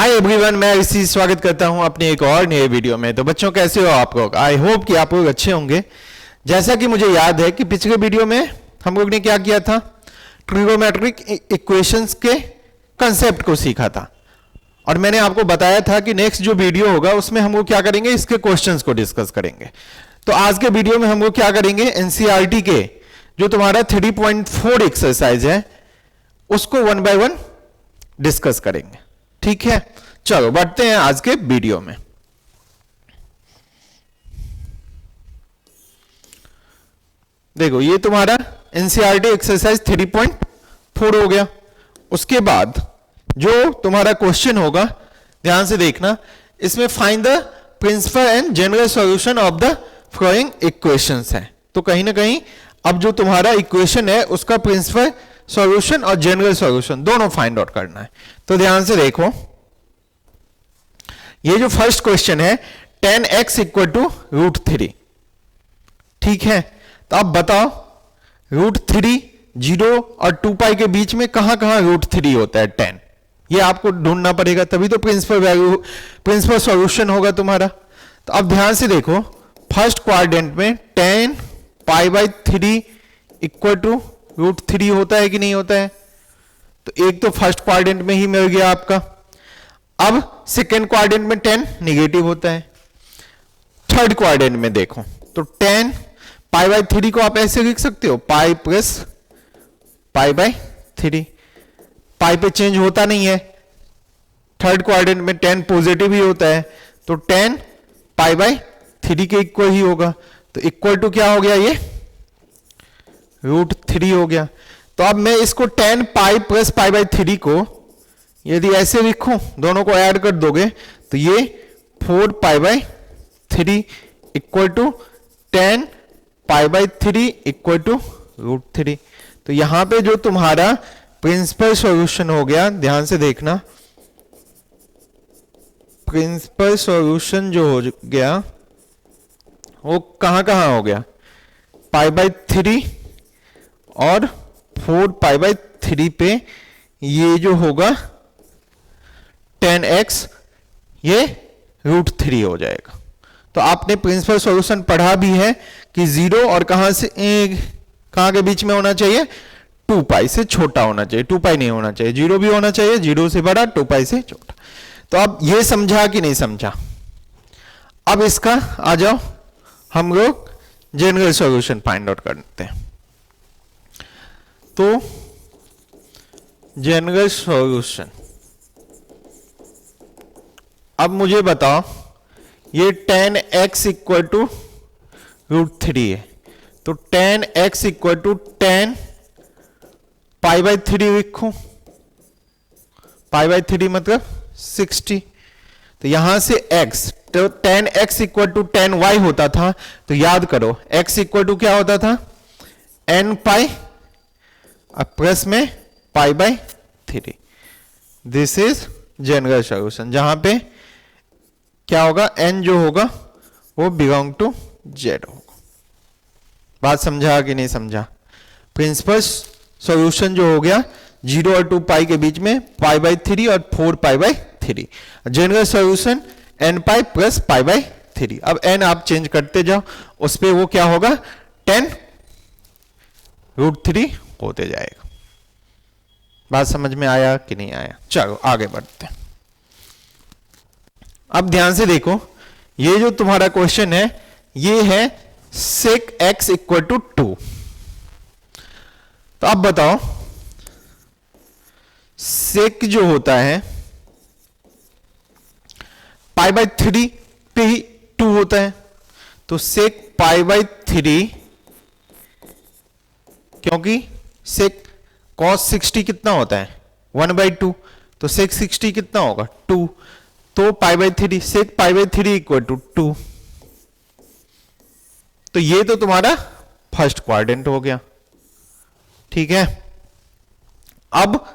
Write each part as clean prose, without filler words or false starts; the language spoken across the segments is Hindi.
हाय एवरीवन, मैं इसी स्वागत करता हूं अपने एक और नए वीडियो में। तो बच्चों कैसे हो आप लोग? आई होप कि आप लोग अच्छे होंगे। जैसा कि मुझे याद है कि पिछले वीडियो में हम लोग ने क्या किया था, ट्रिगोमेट्रिक इक्वेशंस के कंसेप्ट को सीखा था और मैंने आपको बताया था कि नेक्स्ट जो वीडियो होगा उसमें हम लोग क्या करेंगे, इसके क्वेश्चंस को डिस्कस करेंगे। तो आज के वीडियो में हम लोग क्या करेंगे, एनसीईआरटी के जो तुम्हारा 3.4 एक्सरसाइज है उसको वन बाय वन डिस्कस करेंगे। ठीक है, चलो बढ़ते हैं आज के वीडियो में। देखो ये तुम्हारा एनसीईआरटी एक्सरसाइज 3.4 हो गया। उसके बाद जो तुम्हारा क्वेश्चन होगा, ध्यान से देखना, इसमें find the principal and general solution of the following equations है। तो कहीं ना कहीं अब जो तुम्हारा इक्वेशन है उसका प्रिंसिपल सॉल्यूशन और जनरल सॉल्यूशन दोनों फाइंड आउट करना है। तो ध्यान से देखो, ये जो फर्स्ट क्वेश्चन है 10x इक्वल टू √3, ठीक है। तो अब बताओ √3 0 और 2 पाई के बीच में कहां कहां √3 होता है 10, ये आपको ढूंढना पड़ेगा, तभी तो प्रिंसिपल सॉल्यूशन होगा तुम्हारा। तो अब ध्यान से देखो, फर्स्ट क्वाड्रेंट में 10 π/3 इक्वल टू √3 होता है कि नहीं होता है? तो एक तो फर्स्ट क्वाड्रेंट में ही मिल गया आपका। अब सेकेंड क्वाड्रेंट में 10 निगेटिव होता है। थर्ड क्वाड्रेंट में देखो तो 10 π/3 को आप ऐसे लिख सकते हो, पाई प्लस π/3, पाई पे चेंज होता नहीं है। थर्ड क्वाड्रेंट में 10 पॉजिटिव ही होता है, तो 10 π/3 के इक्वल ही होगा। तो इक्वल टू क्या हो गया, ये √3 हो गया। तो अब मैं इसको 10 पाई प्लस π/3 को यदि ऐसे लिखूं, दोनों को ऐड कर दोगे तो ये 4 π/3 इक्वल टू 10 π/3 इक्वल टू √3। तो यहां पे जो तुम्हारा प्रिंसिपल सॉल्यूशन हो गया, ध्यान से देखना, प्रिंसिपल सॉल्यूशन जो हो गया वो कहां कहां हो गया, π/3 और 4 π/3 पे। ये जो होगा 10x, ये √3 हो जाएगा। तो आपने प्रिंसिपल सॉल्यूशन पढ़ा भी है कि 0 और कहां से कहां के बीच में होना चाहिए, 2 पाई से छोटा होना चाहिए, 2 पाई नहीं होना चाहिए, 0 भी होना चाहिए, 0 से बड़ा 2 पाई से छोटा। तो अब ये समझा कि नहीं समझा? अब इसका आ जाओ, हम लोग जनरल सॉल्यूशन फाइंड आउट करते हैं। तो जनरल सॉल्यूशन, अब मुझे बताओ, ये 10x इक्वल टू √3 है, तो 10x इक्वल टू 10 π/3 लिखूं, π/3 मतलब 60। तो यहां से x, तो 10x इक्वल टू 10y होता था। तो याद करो x इक्वल टू क्या होता था, n पाई प्लस में π/3। दिस इज जनरल सॉल्यूशन, जहां पे क्या होगा, n जो होगा वो बिलोंग टू z होगा। बात समझा कि नहीं समझा? प्रिंसिपल सॉल्यूशन जो हो गया 0 और 2 पाई के बीच में π/3 और 4 π/3। General solution n pi plus π/3। अब n आप चेंज करते जाओ, उस पे वो क्या होगा, 10 √3 होते जाएगा। बात समझ में आया कि नहीं आया? चलो आगे बढ़ते हैं। अब ध्यान से देखो, ये जो तुम्हारा क्वेश्चन है ये है sec x इक्वल टू 2। तो अब बताओ, sec जो होता है π/3 पे ही 2 होता है, तो sec π/3, क्योंकि sec cos 60 कितना होता है, 1/2, तो sec 60 कितना होगा, 2, तो π/3, sec π/3 इक्वल टू 2। तो ये तो तुम्हारा फर्स्ट क्वाड्रेंट हो गया, ठीक है। अब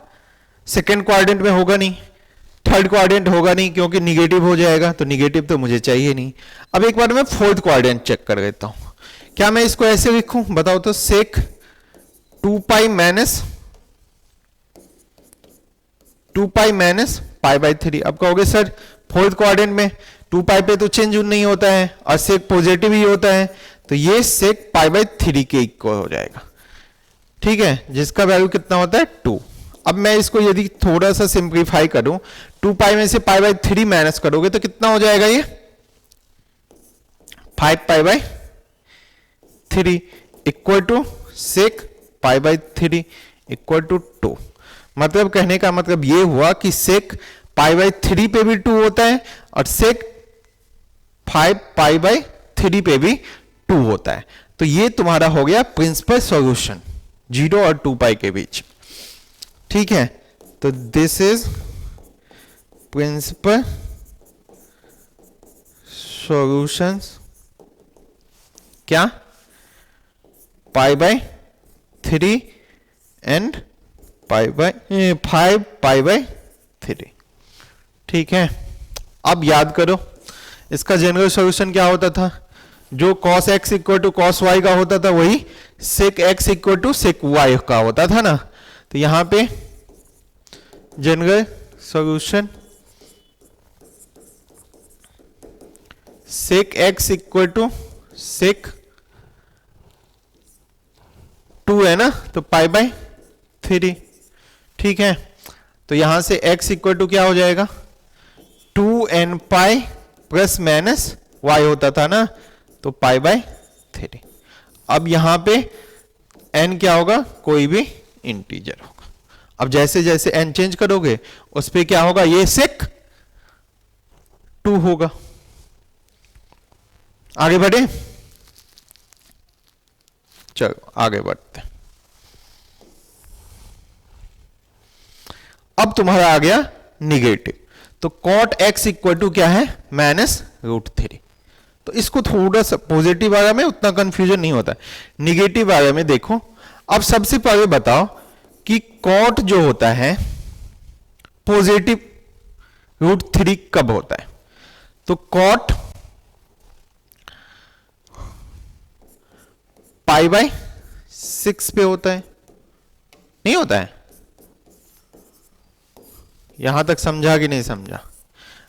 सेकेंड क्वाड्रेंट में होगा नहीं, थर्ड क्वाड्रेंट होगा नहीं, क्योंकि निगेटिव हो जाएगा, तो निगेटिव तो मुझे चाहिए नहीं। अब एक बार मैं फोर्थ क्वाड्रेंट चेक कर लेता हूं, क्या मैं इसको ऐसे लिखूं, बताओ तो, sec 2 pi minus pi by 3। अब कहोगे सर फोर्थ क्वाड्रेंट में 2 पाई पे तो चेंज नहीं होता है और सेक पॉजिटिव ही होता है, तो ये सेक पाई बाई 3 के इक्वल हो जाएगा। ठीक है, जिसका वैल्यू कितना होता है 2। अब मैं इसको यदि थोड़ा सा सिंप्लीफाई करूं, 2 पाई में से पाई बाई 3 माइनस करोगे तो कितना हो जाएगा ये 5 pi by 3 equal to sec pi by 3 equal to 2। मतलब कहने का मतलब ये हुआ कि सेक पाई बाई 3 पे भी 2 होता है और सेक 5 पाई बाई 3 पे भी 2 होता है। तो ये तुम्हारा हो गया प्रिंसिपल सॉल्यूशन 0 और 2 पाई के बीच। ठीक है, तो दिस इज प्रिंसिपल सॉल्यूशंस क्या पाई by 3 and pi by 5 pi by 3। ठीक है, अब याद करो इसका जनरल सॉल्यूशन क्या होता था, जो cos x equal to cos y का होता था वही sec x equal to sec y का होता था ना। तो यहां पे general solution sec x equal to sec 2 है ना, तो पाई बाई 3। ठीक है, तो यहां से x इक्वल टू क्या हो जाएगा 2n pi plus minus y होता था ना, तो पाई बाई 3। अब यहां पे n क्या होगा, कोई भी इंटीजर होगा। अब जैसे जैसे n चेंज करोगे उस पे क्या होगा, ये सेक 2 होगा। आगे बढ़े, चलो आगे बढ़ते। अब तुम्हारा आ गया निगेटिव, तो कॉट x इक्वल टू क्या है माइनस रूट 3। तो इसको थोड़ा सा पॉजिटिव वाला में उतना कंफ्यूजन नहीं होता, निगेटिव वाले में देखो। अब सबसे पहले बताओ कि कॉट जो होता है पॉजिटिव रूट 3 कब होता है। तो कॉट पाई बाई 6 पे होता है, नहीं होता है? यहां तक समझा कि नहीं समझा?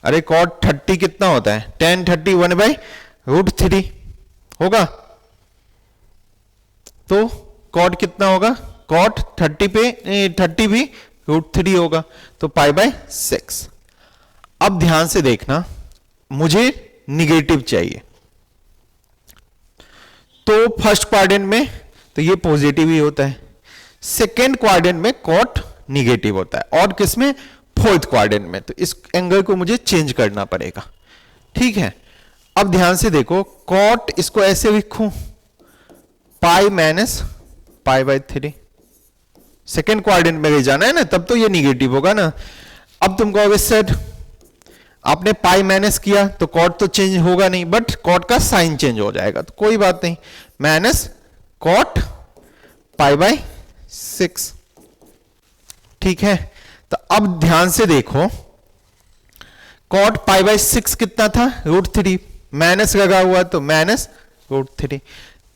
अरे कॉट 30 कितना होता है, tan 30 1 बाई रूट 3 होगा। तो कॉट कितना होगा, कॉट 30 पे 30 भी रूट 3 होगा, तो पाई बाई 6। अब ध्यान से देखना, मुझे निगेटिव चाहिए, तो फर्स्ट क्वाड्रेंट में तो ये पॉजिटिव ही होता है, सेकेंड क्वाड्रेंट में कॉट निगेटिव होता है, और किसमें फोर्थ क्वाड्रेंट में। तो इस एंगल को मुझे चेंज करना पड़ेगा। ठीक है, अब ध्यान से देखो, कॉट इसको ऐसे लिखूं पाई minus pi by 3, second quadrant में ले जाना है ना, तब तो ये निगेटिव होगा ना। अब तुम कहोगे सर आपने पाई माइनस किया तो कॉट तो चेंज होगा नहीं, बट कॉट का साइन चेंज हो जाएगा, तो कोई बात नहीं, माइनस कॉट पाई बाई 6। ठीक है, तो अब ध्यान से देखो, कॉट पाई बाई 6 कितना था रूट 3, माइनस लगा हुआ तो माइनस रूट 3।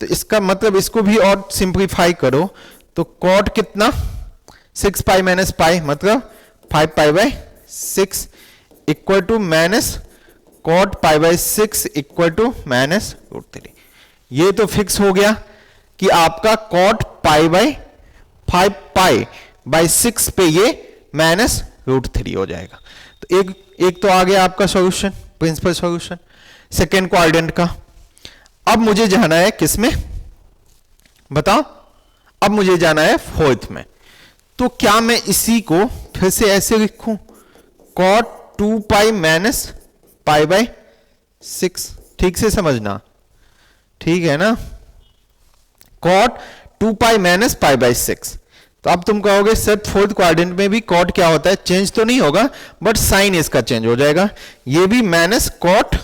तो इसका मतलब इसको भी और सिंप्लीफाई करो, तो कॉट कितना 6 पाई माइनस पाई मतलब 5 pi by 6 equal to minus cot pi by 6 equal to minus root 3। ये तो फिक्स हो गया कि आपका cot pi by 5 pi by 6 पे ये माइनस रूट 3 हो जाएगा। तो एक तो आ गया आपका solution, principal solution second quadrant का। अब मुझे जाना है किसमें बताओ, अब मुझे जाना है फोर्थ में। तो क्या मैं इसी को फिर से ऐसे लिखूं, cot 2 pi minus pi by 6, ठीक से समझना, ठीक है ना, cot 2 pi minus pi by 6। तो अब तुम कहोगे सर फोर्थ क्वाड्रेंट में भी कॉट क्या होता है, चेंज तो नहीं होगा बट साइन इसका चेंज हो जाएगा, ये भी माइनस कॉट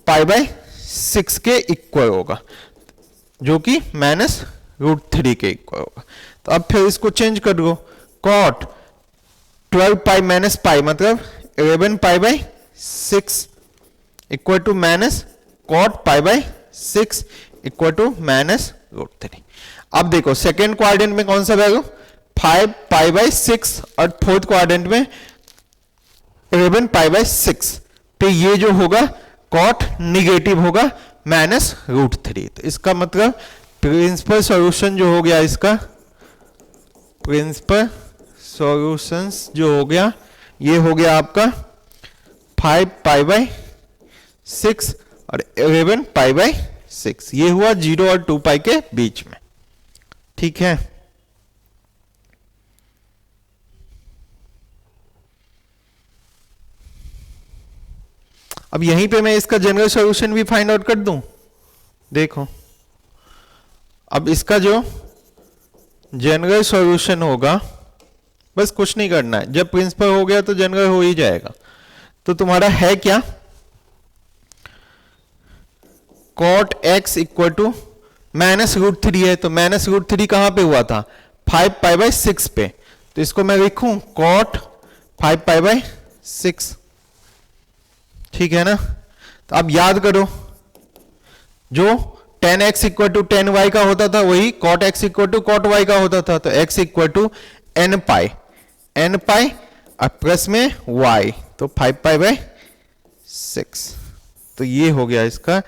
पाई बाई 6 के इक्वल होगा, जो कि माइनस रूट 3 के इक्वल होगा। तो अब फिर इसको चेंज कर दो, कॉट 12 पाई माइनस पाई मतलब 11 pi by 6 equal to minus cot pi by 6 equal to minus root 3। अब देखो सेकेंड क्वाड्रेंट में कौन सा वैल्यू 5 पाई बाई 6 और फोर्थ क्वाड्रेंट में 11π/6 पे ये जो होगा कॉट निगेटिव होगा -√3। तो इसका मतलब प्रिंसिपल सॉल्यूशन जो हो गया, इसका प्रिंसिपल सॉल्यूशंस जो हो गया, ये हो गया आपका 5π/6 और 11π/6। ये हुआ 0 और 2π के बीच में। ठीक है, अब यहीं पे मैं इसका जनरल सॉल्यूशन भी फाइंड आउट कर दूं। देखो, अब इसका जो जनरल सॉल्यूशन होगा, बस कुछ नहीं करना है, जब प्रिंसिपल हो गया तो जनरल हो ही जाएगा। तो तुम्हारा है क्या, cot x इक्वल टू -√3 है, तो -√3 कहां पे हुआ था, 5π/6 पे। तो इसको मैं लिखूं cot 5π/6। ठीक है ना। तो अब याद करो, जो tan x equal to tan y का होता था वही cot x equal to cot y का होता था। तो x equal to n pi और प्लस में y, तो 5π/6। तो ये हो गया इसका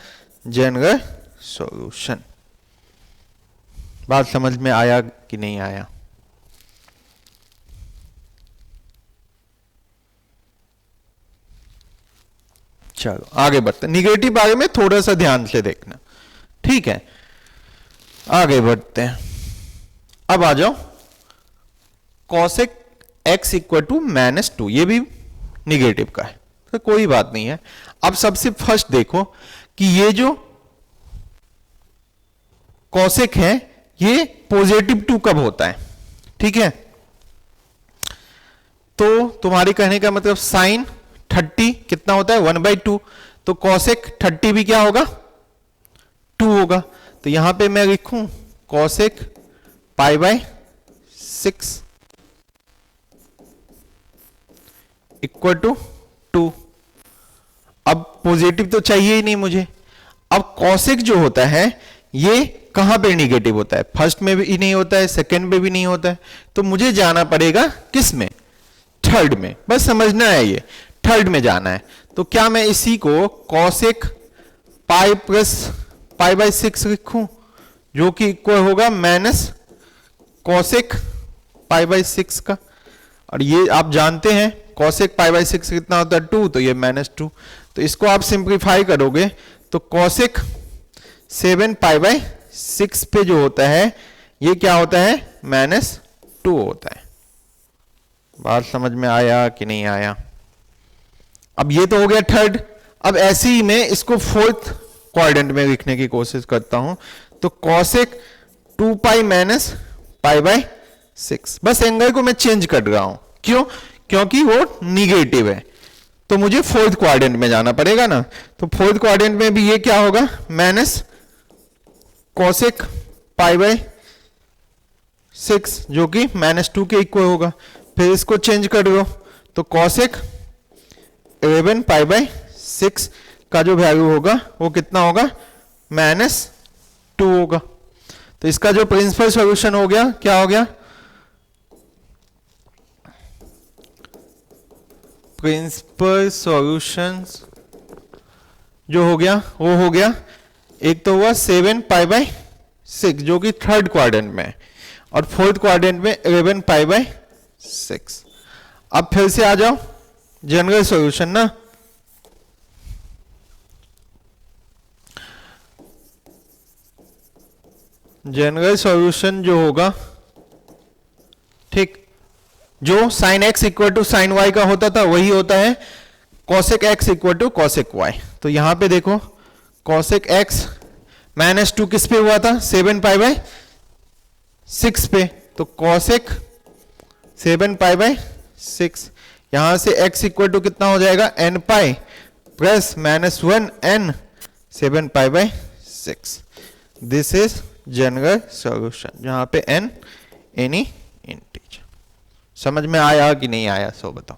जनरल सॉल्यूशन। बात समझ में आया कि नहीं आया? चलो आगे बढ़ते, निगेटिव बारे में थोड़ा सा ध्यान से देखना। ठीक है, आगे बढ़ते हैं। अब आ जाओ cosec x इक्वल टू -2, ये भी निगेटिव का है, तो कोई बात नहीं है। अब सबसे फर्स्ट देखो कि ये जो cosec है ये पॉजिटिव 2 कब होता है। ठीक है, तो तुम्हारे कहने का मतलब साइन 30 कितना होता है, 1/2। तो cosec 30 भी क्या होगा, 2 होगा। तो यहां पे मैं लिखूं cosec π/6 इक्वल टू 2। अब पॉजिटिव तो चाहिए ही नहीं मुझे। अब cosec जो होता है ये कहां पे नेगेटिव होता है, फर्स्ट में भी नहीं होता है, सेकंड में भी नहीं होता है। तो मुझे जाना पड़ेगा किस में, थर्ड में। बस समझना है, ये थर्ड में जाना है। तो क्या मैं इसी को cosec π/6 लिखूं, जो कि इक्वल होगा -cosec π/6 का। और ये आप जानते हैं cosec π/6 कितना होता है, 2, तो ये -2। तो इसको आप सिंप्लीफाई करोगे तो cosec 7π/6 पे जो होता है ये क्या होता है, -2 होता है। बात समझ में आया कि नहीं आया? अब ये तो हो गया थर्ड। अब ऐसे ही मैं इसको फोर्थ क्वाड्रेंट में लिखने की कोशिश करता हूं। तो cosec 2π π/6, बस एंगल को मैं चेंज कर रहा हूं। क्यों? क्योंकि वो निगेटिव है, तो मुझे फोर्थ क्वाड्रेंट में जाना पड़ेगा ना। तो फोर्थ क्वाड्रेंट में भी ये क्या होगा, -cosec π/6 जो कि -2 के इक्वल होगा। फिर इसको चेंज कर दो तो cosec 11π/6 का जो वैल्यू होगा वो कितना होगा, -2 होगा। तो इसका जो प्रिंसिपल सॉल्यूशन हो गया, क्या हो गया, प्रिंसिपल सॉल्यूशंस जो हो गया वो हो गया, एक तो हुआ 7π/6 जो कि थर्ड क्वाड्रेंट में है, और फोर्थ क्वाड्रेंट में 11π/6। अब फिर से आ जाओ जनरल सॉल्यूशन ना। जनरल सॉल्यूशन जो होगा, ठीक, जो sin x equal to sin y का होता था वही होता है cosec x equal to cosec y। तो यहां पे देखो cosec x -2 किस पे हुआ था, 7π/6 पे। तो cosec 7π/6, यहां से x इक्वल टू कितना हो जाएगा, n pi plus -1 n 7π/6। This is general solution, जहां पे n एनी इंटीजर। समझ में आया कि नहीं आया, सो बताओ।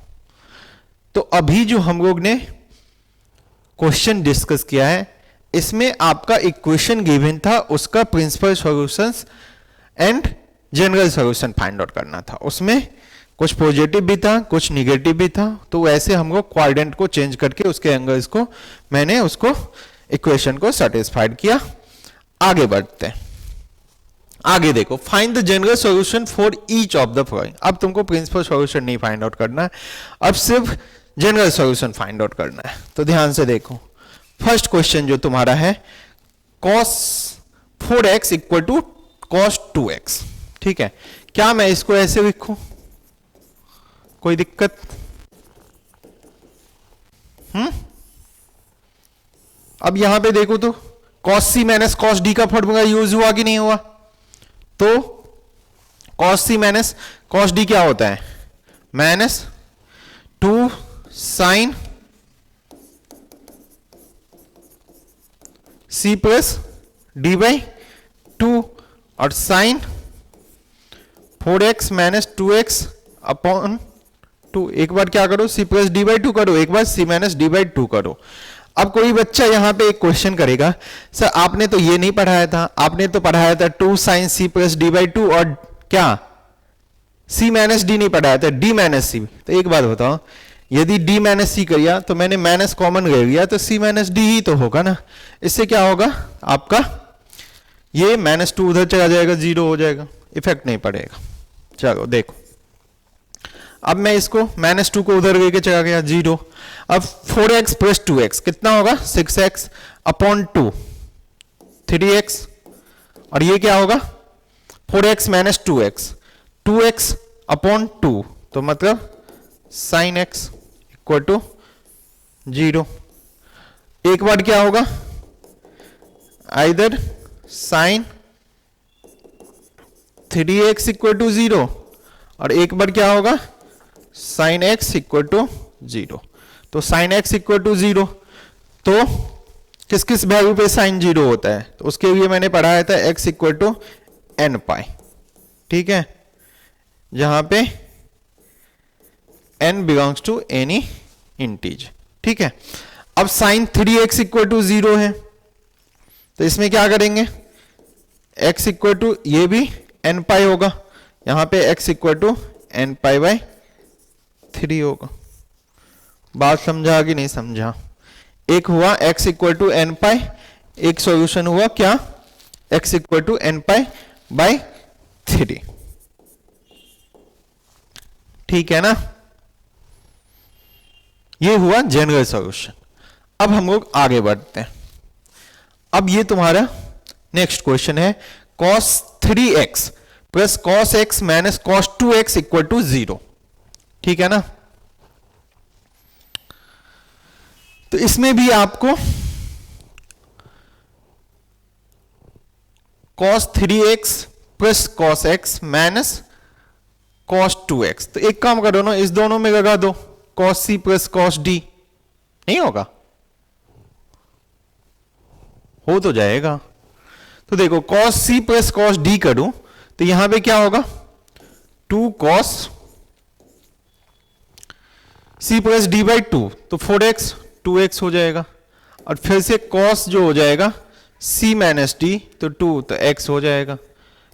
तो अभी जो हम लोग ने क्वेश्चन डिस्कस किया है, इसमें आपका इक्वेशन गिवन था, उसका principal solutions and general solution find out करना था। उसमें कुछ पॉजिटिव भी था, कुछ निगेटिव भी था, तो वैसे हमको क्वाड्रेंट को चेंज करके उसके एंगल्स को मैंने उसको इक्वेशन को सेटिस्फाइड किया। आगे बढ़ते हैं। आगे देखो, find the general solution for each of the following. अब तुमको प्रिंसिपल सॉल्यूशन नहीं फाइंड आउट करना है, अब सिर्फ जनरल सॉल्यूशन फाइंड आउट करना है। तो ध्यान से देखो, फर्स्ट क्वेश्चन जो तुम्हारा है cos 4x equal to cos 2x। ठीक है, क्या मैं इसको ऐसे लिखूं? कोई दिक्कत? अब यहां पे देखो तो cos c minus cos d का फॉर्मूला यूज हुआ कि नहीं हुआ? तो cos c minus cos d क्या होता है? Minus 2 sin c plus D by 2 और sign 4x minus 2x upon 2। एक बार क्या करो, c प्लस डी बाई 2 करो, एक बार c माइनस डी बाई 2 करो। अब कोई बच्चा यहां पे एक क्वेश्चन करेगा, सर आपने तो ये नहीं पढ़ाया था, आपने तो पढ़ाया था 2 sine c plus D by 2 और क्या c माइनस डी नहीं पढ़ाया था, d माइनस सी। तो एक बात बताओ, यदि d माइनस सी किया तो मैंने माइनस कॉमन ले लिया तो c माइनस डी ही तो होगा ना। इससे क्या होगा आपका, ये माइनस 2 उधर चला जाएगा, 0 हो जाएगा, इफेक्ट नहीं पड़ेगा। चलो देखो, अब मैं इसको माइनस 2 को उधर लेके चला गया, 0। अब 4x प्लस 2x कितना होगा? 6x अपॉन 2 3x, और ये क्या होगा 4x minus 2x 2x upon 2, तो मतलब साइन x इक्वल टू 0। एक बार क्या होगा, either sign 3x equal to 0 और एक बार क्या होगा साइन x इक्वल टू 0। तो साइन x इक्वल टू 0, तो किस किस वैल्यू पे साइन 0 होता है? तो उसके लिए मैंने पढ़ाया था x equal to N pi. ठीक है, जहां पे n belongs to any integer. ठीक है, अब साइन 3x इक्वल टू 0 है, तो इसमें क्या करेंगे, x इक्वल टू ये भी n पाई होगा, यहां पे x equal to n pi by 3 होगा। बात समझा कि नहीं समझा? एक हुआ x equal to N pi, एक सॉल्यूशन हुआ क्या x equal to N pi by 3। ठीक है ना, ये हुआ जनरल सॉल्यूशन। अब हम लोग आगे बढ़ते हैं। अब ये तुम्हारा नेक्स्ट क्वेश्चन है cos 3x plus cos x minus cos 2x equal to 0। ठीक है ना, तो इसमें भी आपको cos 3x plus cos x minus cos 2x, तो एक काम करो ना, इस दोनों में लगा दो cos c plus cos d, नहीं होगा? हो तो जाएगा। तो देखो cos c plus cos d करूं तो यहां पे क्या होगा, 2 cos c plus D by 2, तो 4x 2x हो जाएगा, और फिर से cos जो हो जाएगा c माइनस डी, तो 2 तो x हो जाएगा,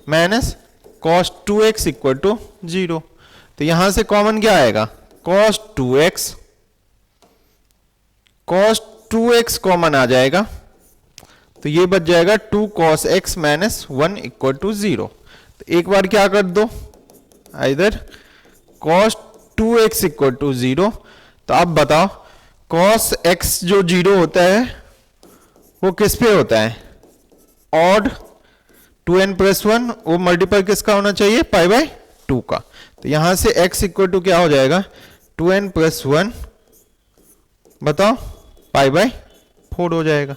minus cos 2x equal to 0। तो यहां से कॉमन क्या आएगा, cos 2x कॉमन आ जाएगा, तो ये बच जाएगा 2 cos x minus 1 equal to 0। तो एक बार क्या कर दो, इधर cos 2x इक्वल टू 0। तो अब बताओ cos x जो 0 होता है वो किस पे होता है, ऑड 2n प्लस 1, वो मल्टीपल किसका होना चाहिए, पाई बाई 2 का। तो यहां से x इक्वल टू क्या हो जाएगा, 2n प्लस 1 बताओ पाई बाई 4 हो जाएगा,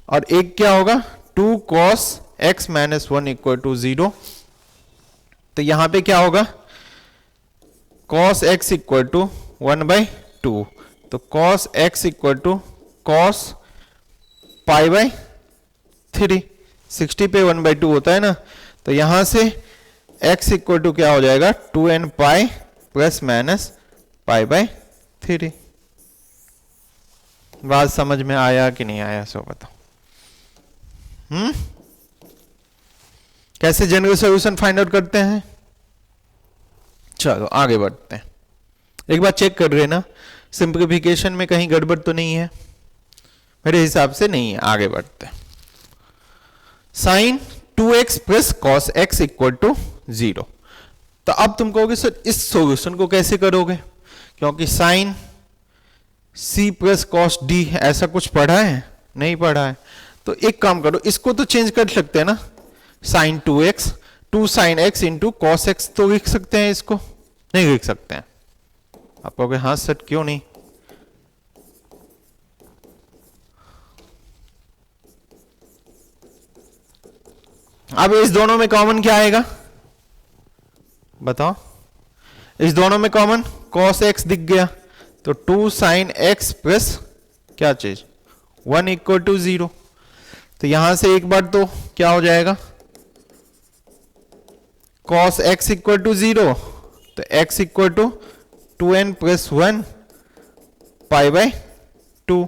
और एक क्या होगा 2 cos x minus 1 equal to 0। तो यहां पे क्या होगा, cos x equal to 1 by 2, तो cos x equal to cos pi by 3, 60 पे 1 बाई 2 होता है ना, तो यहां से x इक्वल टू क्या हो जाएगा, 2n pi plus minus pi by 3। बात समझ में आया कि नहीं आया, सो बताओ। कैसे जनरल सॉल्यूशन फाइंड आउट करते हैं? चलो आगे बढ़ते हैं। एक बार चेक कर लेना सिंप्लीफिकेशन में कहीं गड़बड़ तो नहीं है, मेरे हिसाब से नहीं है। आगे बढ़ते हैं। Sine 2x plus cos x equal to 0। तो अब तुम कहोगे सर इस सॉल्यूशन को कैसे करोगे, क्योंकि sine c plus cos d ऐसा कुछ पढ़ा है, नहीं पढ़ा है। तो एक काम करो, इसको तो चेंज कर सकते हैं ना, sine 2x 2 sine x into cos x तो लिख सकते हैं, इसको नहीं लिख सकते हैं। आप कहोगे हाँ सर क्यों नहीं, अब इस दोनों में कॉमन क्या आएगा बताओ, इस दोनों में कॉमन cos x दिख गया, तो 2 साइन x प्लस क्या चीज 1 इक्वल टू 0। तो यहां से एक बार तो क्या हो जाएगा, cos x इक्वल टू 0, तो x equal to 2n plus 1 pi by 2।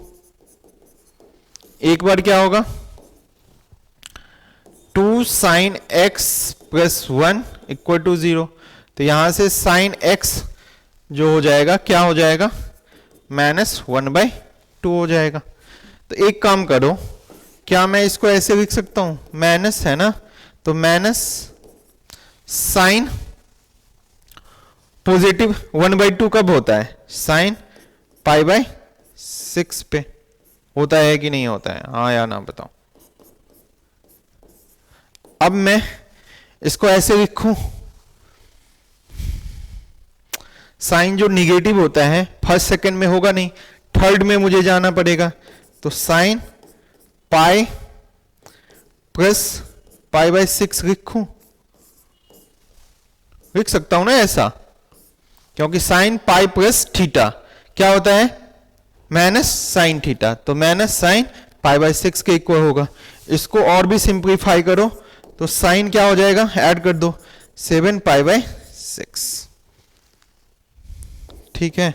एक बार क्या होगा 2 sine x plus 1 equal to 0। तो यहां से साइन x जो हो जाएगा क्या हो जाएगा -1/2 हो जाएगा। तो एक काम करो, क्या मैं इसको ऐसे लिख सकता हूं, माइनस है ना, तो माइनस साइन पॉजिटिव 1/2 कब होता है, साइन π/6 पे होता है कि नहीं होता है, हाँ या ना बताओ। अब मैं इसको ऐसे लिखूं, साइन जो निगेटिव होता है फर्स्ट सेकंड में होगा नहीं, थर्ड में मुझे जाना पड़ेगा। तो साइन पाई प्लस π/6 लिख सकता हूं ना ऐसा, क्योंकि साइन पाई प्लस थीटा क्या होता है माइनस साइन थीटा, तो माइनस साइन π/6 के इक्वल होगा। इसको और भी सिंप्लीफाई करो तो साइन क्या हो जाएगा, ऐड कर दो 7 π/6, ठीक है।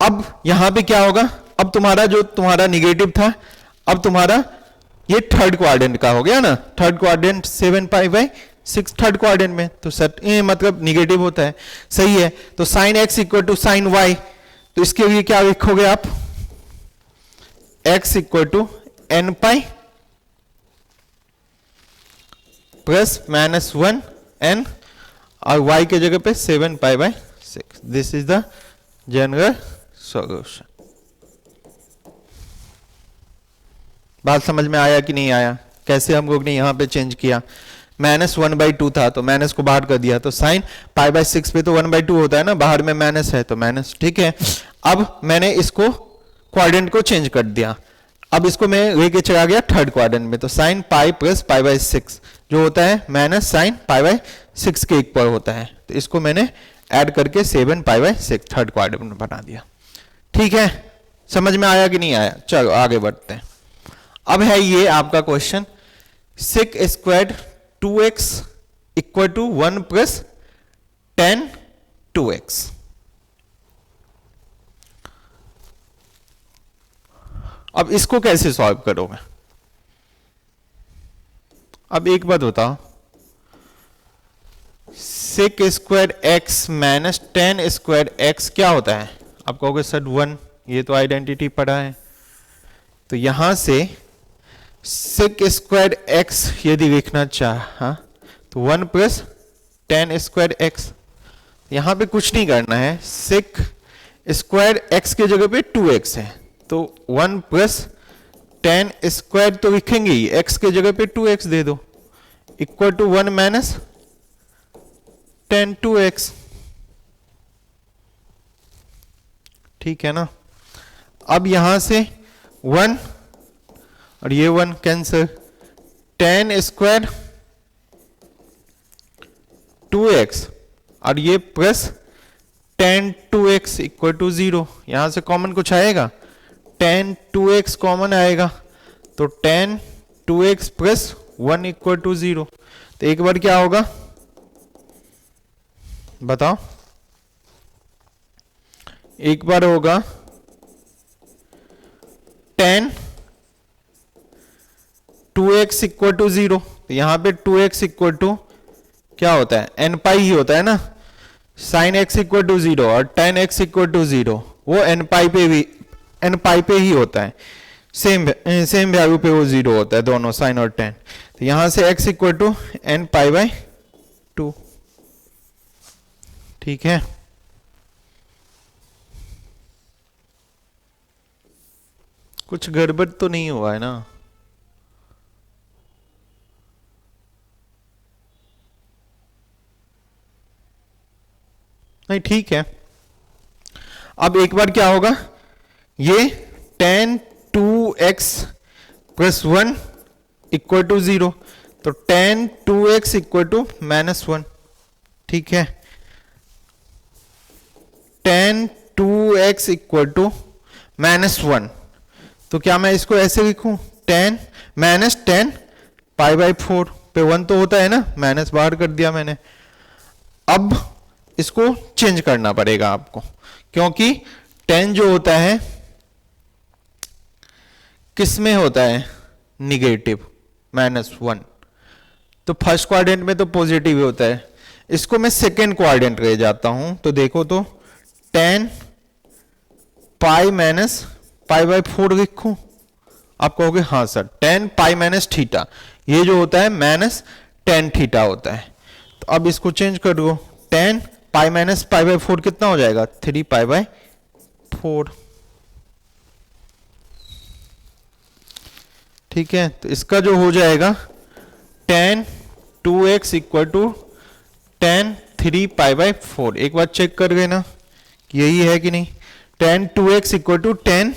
अब यहां पे क्या होगा, अब तुम्हारा जो तुम्हारा निगेटिव था, अब तुम्हारा ये थर्ड क्वाड्रेंट का हो गया ना, थर्ड क्वाड्रेंट 7 π/6 थर्ड क्वाड्रेंट में, तो सर ये मतलब निगेटिव होता है, सही है। तो sine x equal to sine y, तो इसके लिए क्या लिखोगे आप, x equal to n pi plus -1 n और y के जगह पे 7 π/6। This is the general solution. बात समझ में आया कि नहीं आया, कैसे हम लोग ने यहां पे चेंज किया, -1/2 था तो माइनस को बाहर कर दिया, तो साइन π/6 पे तो 1/2 होता है ना, बाहर में माइनस है तो माइनस, ठीक है। अब मैंने इसको क्वाड्रेंट को चेंज कर दिया, अब इसको मैं लेके चला गया थर्ड क्वाड्रेंट में, तो साइन पाई प्लस π/6 जो होता है माइनस साइन π/6 के इक्वल होता है, तो इसको मैंने ऐड करके 7 π/6 थर्ड क्वाड्रेंट में बना दिया, ठीक है। समझ में आया कि नहीं आया, चलो आगे बढ़ते हैं। अब है ये आपका question, sec square 2x equal to 1 plus tan 2x। अब इसको कैसे सॉल्व करोगे, अब एक बात बताओ, sec square x minus tan square x क्या होता है, आप कहोगे सर 1, ये तो आइडेंटिटी पढ़ा है। तो यहां से सेक स्क्वायर x यदि लिखना चाहा तो 1 प्लस tan स्क्वायर x, यहां पे कुछ नहीं करना है, सेक स्क्वायर x के जगह पे 2x है, तो 1 प्लस tan स्क्वायर तो लिखेंगे ही, x के जगह पे 2x दे दो, equal to 1 minus tan 2x, ठीक है ना। अब यहां से 1 और ये 1 कैंसिल, tan स्क्वायर 2x और ये plus tan 2x equal to 0, यहां से कॉमन कुछ आएगा, tan 2x कॉमन आएगा, तो tan 2x plus 1 equal to 0। तो एक बार क्या होगा बताओ, एक बार होगा tan 2x इक्वल टू 0, तो यहाँ पे 2x इक्वल टू क्या होता है, एन पाई ही होता है ना। साइन x इक्वल टू 0 और tan x इक्वल टू 0 वो एन पाई पे ही होता है, सेम वैल्यू पे वो 0 होता है दोनों साइन और tan। तो यहां से x equal to N pi by 2। ठीक है, कुछ गड़बड़ तो नहीं हुआ है ना? नहीं, ठीक है। अब एक बार क्या होगा, ये tan 2x plus 1 equal to 0, तो tan 2x इक्वल टू -1। ठीक है, tan 2x इक्वल टू -1, तो क्या मैं इसको ऐसे लिखूं, tan पाई बाई 4 पे 1 तो होता है ना, माइनस बाहर कर दिया मैंने। अब इसको चेंज करना पड़ेगा आपको, क्योंकि tan जो होता है किस में होता है, निगेटिव -1, तो फर्स्ट क्वाड्रेंट में तो पॉजिटिव ही होता है। इसको मैं सेकेंड क्वाड्रेंट ले जाता हूं, तो देखो तो tan pi minus pi by 4 लिखूं, आप कहोगे हाँ sir tan pi minus theta, ये जो होता है माइनस tan थीटा होता है। तो अब इसको चेंज कर दो, tan pi minus pi by 4 कितना हो जाएगा, 3 पाई बाई 4। ठीक है, तो इसका जो हो जाएगा tan 2x equal to tan 3 pi by 4। एक बार चेक कर लेना कि यही है कि नहीं, tan 2x equal to tan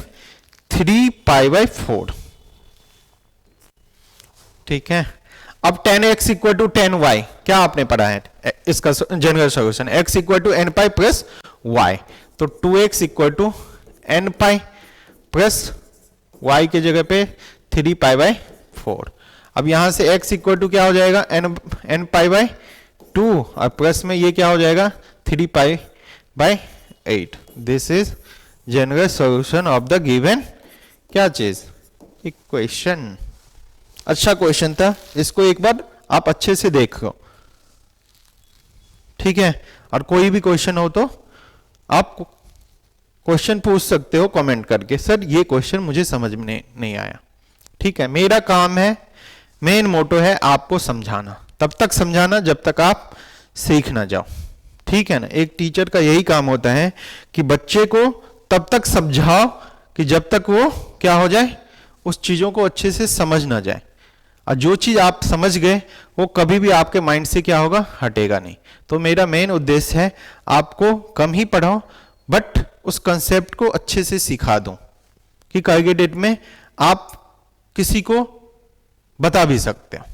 3 pi by 4। ठीक है, अब tan x equal to tan y क्या आपने पढ़ा है, इसका general solution x equal to n pi plus y, तो 2x equal to n pi plus y के जगह पे 3 पाई बाई 4। अब यहां से x इक्वल टू क्या हो जाएगा, n पाई बाई 2 और प्लस में ये क्या हो जाएगा 3 pi by 8। This is general solution of the given क्या चीज, इक्वेशन। अच्छा क्वेश्चन था, इसको एक बार आप अच्छे से देख लो। ठीक है, और कोई भी क्वेश्चन हो तो आप क्वेश्चन पूछ सकते हो कमेंट करके, सर ये क्वेश्चन मुझे समझ में नहीं आया। ठीक है, मेरा काम है, मेन मोटो है आपको समझाना, तब तक समझाना जब तक आप सीख ना जाओ। ठीक है ना, एक टीचर का यही काम होता है कि बच्चे को तब तक समझाओ कि जब तक वो क्या हो जाए, उस चीजों को अच्छे से समझ ना जाए, और जो चीज आप समझ गए वो कभी भी आपके माइंड से क्या होगा, हटेगा नहीं। तो मेरा मेन उद्देश्य है आपको कम ही पढ़ाओ बट उस कंसेप्ट को अच्छे से सिखा दूं कि कल के डेट में आप किसी को बता भी सकते हो,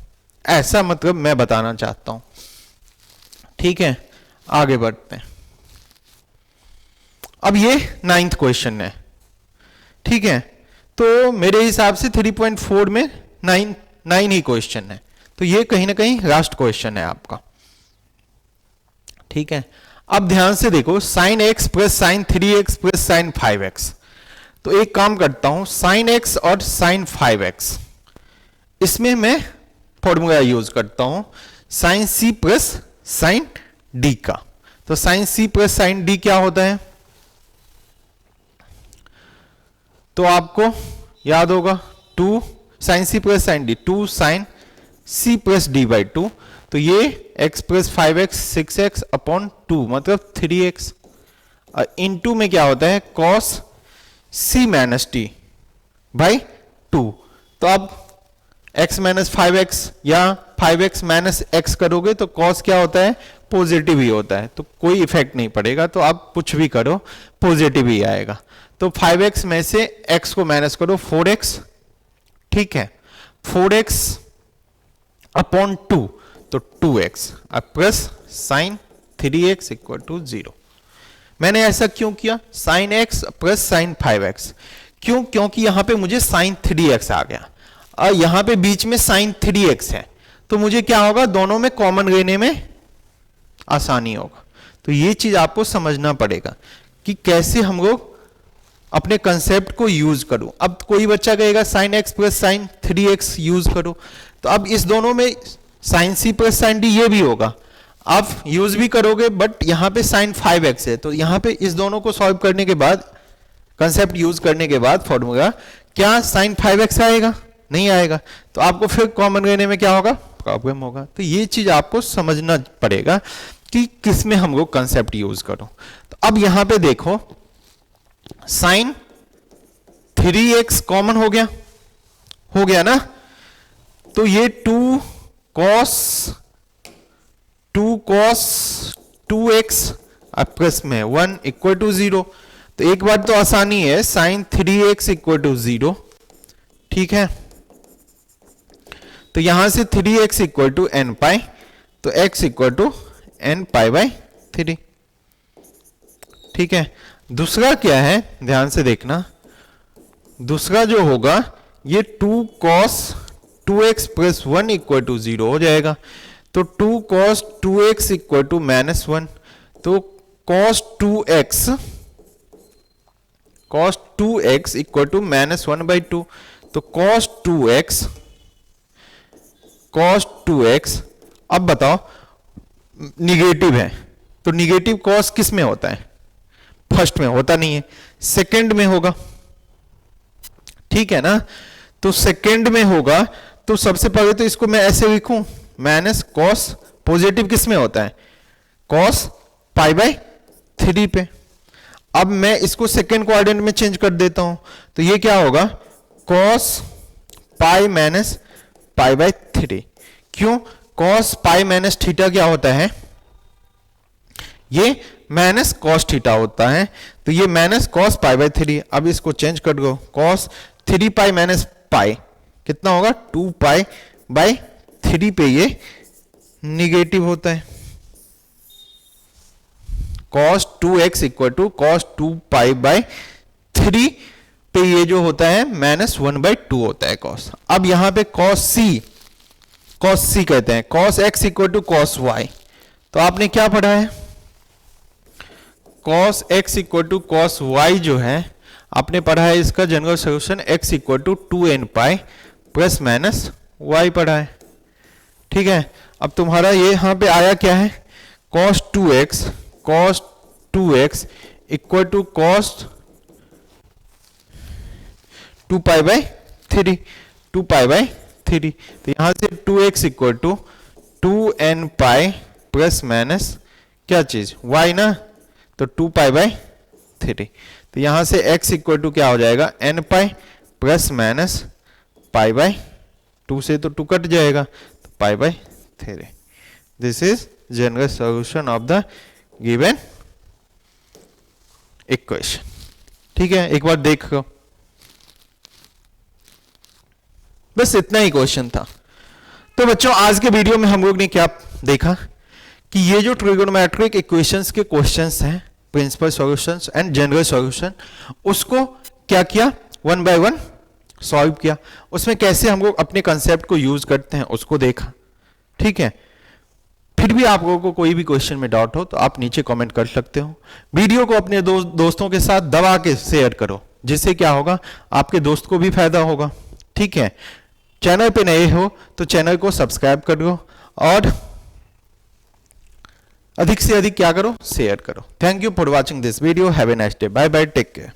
ऐसा मतलब मैं बताना चाहता हूं। ठीक है, आगे बढ़ते हैं। अब ये 9th क्वेश्चन है। ठीक है, तो मेरे हिसाब से 3.4 में 9 ही क्वेश्चन है, तो ये कहीं ना कहीं लास्ट क्वेश्चन है आपका। ठीक है, अब ध्यान से देखो, sine x plus sine 3x plus sine 5x। तो एक काम करता हूं, साइन x और साइन 5x, इसमें मैं फॉर्मूला यूज करता हूं sine c plus sine d का। तो sine c plus sine d क्या होता है, तो आपको याद होगा 2 sine c plus sine d, 2 sine c plus d by 2। तो ये x plus 5x 6x upon 2 मतलब 3x, और इन टू में क्या होता है cos c minus T by 2। तो अब x माइनस 5x या 5x माइनस x करोगे तो कॉस क्या होता है, पॉजिटिव ही होता है, तो कोई इफेक्ट नहीं पड़ेगा, तो आप कुछ भी करो पॉजिटिव ही आएगा। तो 5x में से x को माइनस करो 4x। ठीक है, 4x अपॉन 2 तो 2x plus sine 3x equal to 0। मैंने ऐसा क्यों किया, sign x plus sine 5x, क्यों, क्योंकि यहां पे मुझे साइन 3x आ गया और यहां पे बीच में साइन 3x है, तो मुझे क्या होगा, दोनों में कॉमन लेने में आसानी होगा। तो ये चीज आपको समझना पड़ेगा कि कैसे हम लोग अपने कंसेप्ट को यूज करो। अब कोई बच्चा कहेगा sine x plus sine 3x use करो, तो अब इस दोनों में sine C plus sine D ये भी होगा, आप यूज भी करोगे, बट यहां पे साइन 5x है, तो यहां पे इस दोनों को सॉल्व करने के बाद, कंसेप्ट यूज करने के बाद फॉर्मूला, क्या साइन 5x आएगा? नहीं आएगा। तो आपको फिर कॉमन लेने में क्या होगा? प्रॉब्लम होगा। तो ये चीज आपको समझना पड़ेगा कि किस में हम लोग कंसेप्ट यूज करो। तो अब यहां पे देखो, साइन 3x कॉमन हो गया ना, तो ये 2 cos 2x प्लस में 1 इक्वल टू 0। तो एक बात तो आसानी है, साइन 3x इक्वल टू 0, ठीक है। तो यहां से 3x equal to n pi, तो x equal to n pi by 3, ठीक है। दूसरा क्या है, ध्यान से देखना, दूसरा जो होगा ये 2 cos 2x plus 1 equal to 0 हो जाएगा। तो 2 cos 2x इक्वल टू -1, तो cos 2x इक्वल टू -1/2, तो cos 2x, अब बताओ निगेटिव है, तो निगेटिव cos किस में होता है? फर्स्ट में होता नहीं है, सेकंड में होगा, ठीक है ना। तो सेकंड में होगा, तो सबसे पहले तो इसको मैं ऐसे लिखूं, माइनस cos, पॉजिटिव किस में होता है? cos π/3 पे। अब मैं इसको सेकंड क्वाड्रेंट में चेंज कर देता हूं, तो ये क्या होगा? cos π minus π/3। क्यों? cos π माइनस थीटा क्या होता है? ये माइनस cos थीटा होता है, तो ये माइनस cos π/3। अब इसको चेंज कर दो, cos 3π माइनस पाई कितना होगा? 2π/3 पे ये निगेटिव होता है। cos 2x equal to cos 2π/3 पे ये जो होता है -1/2 होता है cos। अब यहां पे cos c कहते हैं, cos x equal to cos y। तो आपने क्या पढ़ा है? cos x equal to cos y जो है आपने पढ़ा है, इसका general solution x equal to 2n pi plus minus y पढ़ा है, ठीक है। अब तुम्हारा ये यहां पे आया क्या है? cos 2x equal to cos 2π/3, तो यहां से 2x equal to 2n pi plus minus क्या चीज? y ना, तो 2π/3। तो यहां से x इक्वल टू क्या हो जाएगा? n पाई प्लस माइनस π/2 से तो 2 कट जाएगा, तो π/3। This is general solution of the given equation, ठीक है। एक बार देख लो, बस इतना ही क्वेश्चन था। तो बच्चों आज के वीडियो में हम लोग ने क्या देखा कि ये जो ट्रिगोनोमेट्रिक इक्वेशंस के क्वेश्चंस हैं, principal solutions and general solution, उसको क्या किया? 1 बाय 1 सॉल्व किया। उसमें कैसे हम लोग अपने कंसेप्ट को यूज करते हैं उसको देखा, ठीक है। फिर भी आप लोगों को कोई भी क्वेश्चन में डाउट हो तो आप नीचे कमेंट कर सकते हो। वीडियो को अपने दोस्तों के साथ दबा के शेयर करो, जिससे क्या होगा? आपके दोस्त को भी फायदा होगा, ठीक है। चैनल पे नए हो तो चैनल को सब्सक्राइब कर लो और अधिक से अधिक क्या करो? शेयर करो। Thank you for watching this video. Have a nice day. Bye bye, take care.